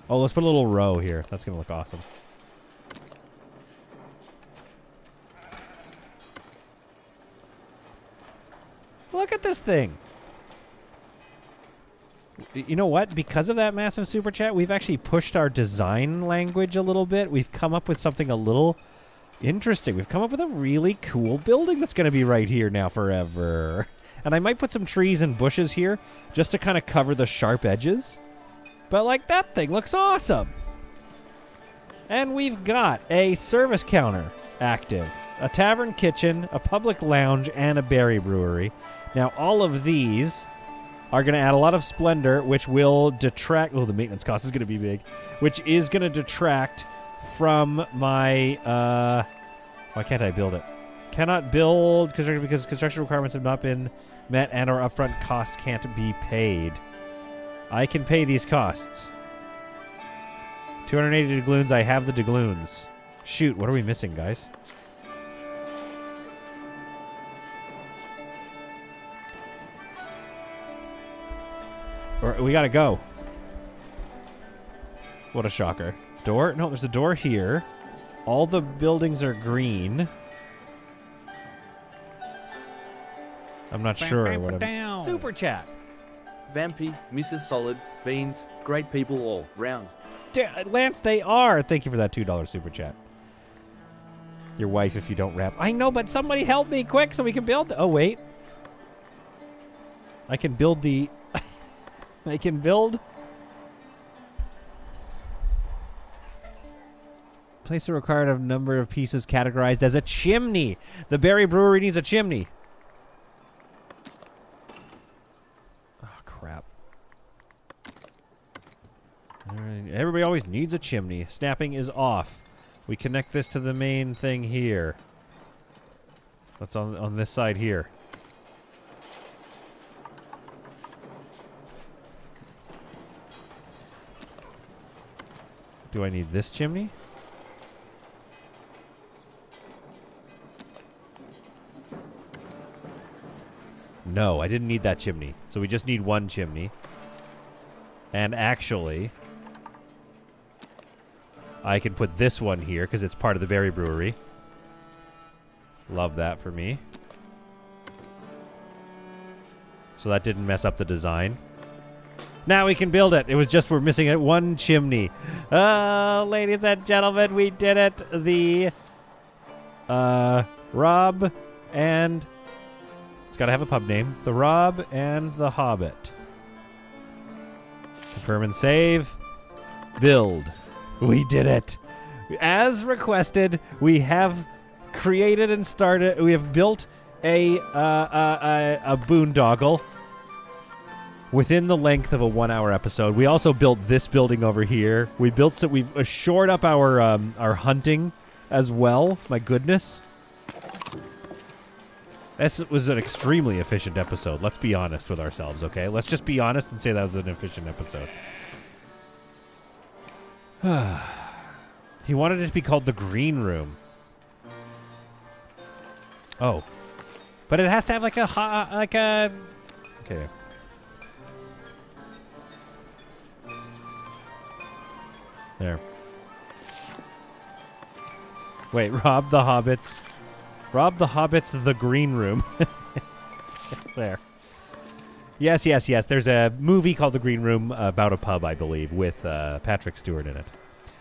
Oh, let's put a little row here. That's going to look awesome. Look at this thing. You know what? Because of that massive super chat, we've actually pushed our design language a little bit. We've come up with something a little interesting. We've come up with a really cool building that's going to be right here now forever. And I might put some trees and bushes here just to kind of cover the sharp edges. But, like, that thing looks awesome. And we've got a service counter active, a tavern kitchen, a public lounge, and a berry brewery. Now, all of these are going to add a lot of splendor, which will detract... Oh, the maintenance cost is going to be big. Which is going to detract from my... Why can't I build it? Cannot build because construction requirements have not been met and our upfront costs can't be paid. I can pay these costs. 280 doubloons. I have the doubloons. Shoot, what are we missing, guys? Or we gotta go. What a shocker. Door? No, there's a door here. All the buildings are green. I'm not sure what I'm... Super chat.
Vampy, Mrs. Solid, Beans, great people all round.
Lance, they are. Thank you for that $2 super chat. Your wife, if you don't rap. I know, but somebody help me quick so we can build... Oh, wait. I can build the... I can build... Place a required number of pieces categorized as a chimney. The berry brewery needs a chimney. Oh, crap. All right. Everybody always needs a chimney. Snapping is off. We connect this to the main thing here. That's on this side here. Do I need this chimney? No, I didn't need that chimney. So we just need one chimney. And actually, I can put this one here because it's part of the berry brewery. Love that for me. So that didn't mess up the design. Now we can build it. It was just we're missing one chimney. Ladies and gentlemen, we did it. The Rob and... It's got to have a pub name. The Rob and the Hobbit. Confirm and save. Build. We did it. As requested, we have created and started. We have built a boondoggle within the length of a 1-hour episode. We also built this building over here. We built so we've shored up our hunting as well. My goodness. This was an extremely efficient episode. Let's be honest with ourselves, okay? Let's just be honest and say that was an efficient episode. He wanted it to be called the Green Room. Oh. But it has to have like a... Okay. There. Wait, Rob the Hobbits. Rob the Hobbit's The Green Room. There. Yes, yes, yes. There's a movie called The Green Room about a pub, I believe, with Patrick Stewart in it.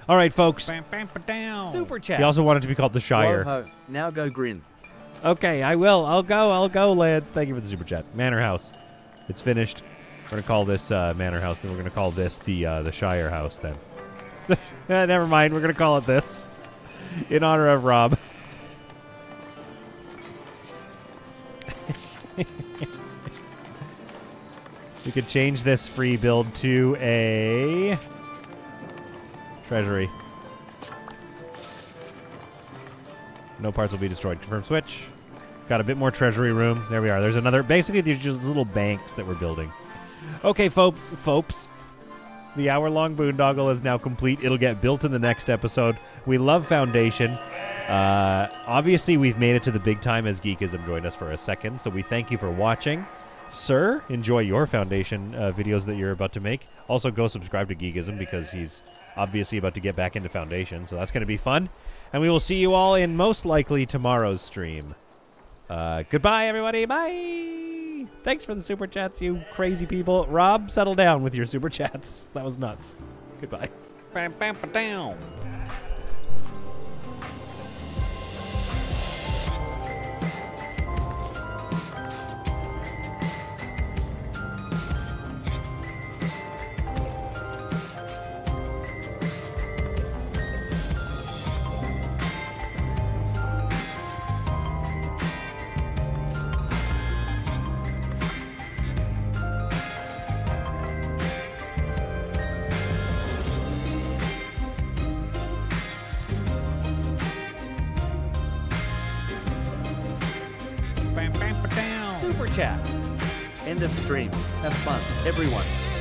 All right, folks.
Bam, bam, ba-down.
Super chat. He also wanted to be called the Shire.
Whoa-ho. Now go grin.
Okay, I will. I'll go, Lance. Thank you for the super chat. Manor House. It's finished. We're going to call this Manor House, then we're going to call this the Shire House, then. Never mind. We're going to call it this in honor of Rob. We could change this free build to a treasury. No parts will be destroyed. Confirm switch. Got a bit more treasury room. There we are. There's another. Basically, these are just little banks that we're building. Okay, folks. The hour-long boondoggle is now complete. It'll get built in the next episode. We love Foundation. Obviously, we've made it to the big time as Geekism joined us for a second, so we thank you for watching. Sir, enjoy your Foundation videos that you're about to make. Also, go subscribe to Geekism because he's obviously about to get back into Foundation, so that's going to be fun. And we will see you all in most likely tomorrow's stream. Goodbye, everybody. Bye. Thanks for the super chats, you crazy people. Rob, settle down with your super chats. That was nuts. Goodbye.
Bam, bam, ba-down.
Super chat.
End of stream. Have fun, everyone.